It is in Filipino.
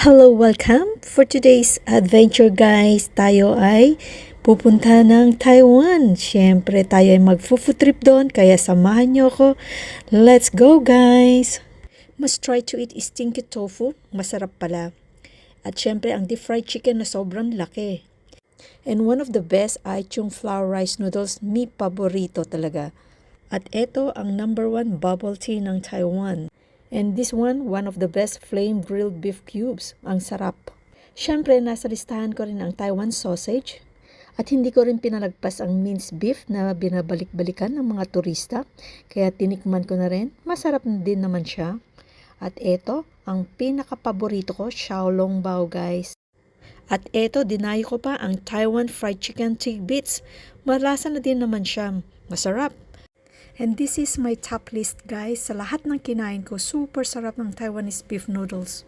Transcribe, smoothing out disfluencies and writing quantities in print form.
Hello, welcome! For today's adventure guys, tayo ay pupunta ng Taiwan. Siyempre, tayo ay mag-food trip doon, kaya samahan nyo ako. Let's go guys! Must try to eat stinky tofu, masarap pala. At siyempre, ang deep fried chicken na sobrang laki. And one of the best ay chung flour rice noodles, mi paborito talaga. At ito ang #1 bubble tea ng Taiwan. And this one of the best flame grilled beef cubes. Ang sarap. Siyempre, nasa listahan ko rin ang Taiwan sausage. At hindi ko rin pinalagpas ang minced beef na binabalik-balikan ng mga turista. Kaya tinikman ko na rin. Masarap na din naman siya. At ito, ang pinaka-paborito ko, xiaolongbao guys. At ito, dinayo ko pa ang Taiwan fried chicken tidbits. Malasa na din naman siya. Masarap. And this is my top list guys. Sa lahat ng kinain ko, super sarap ng Taiwanese beef noodles.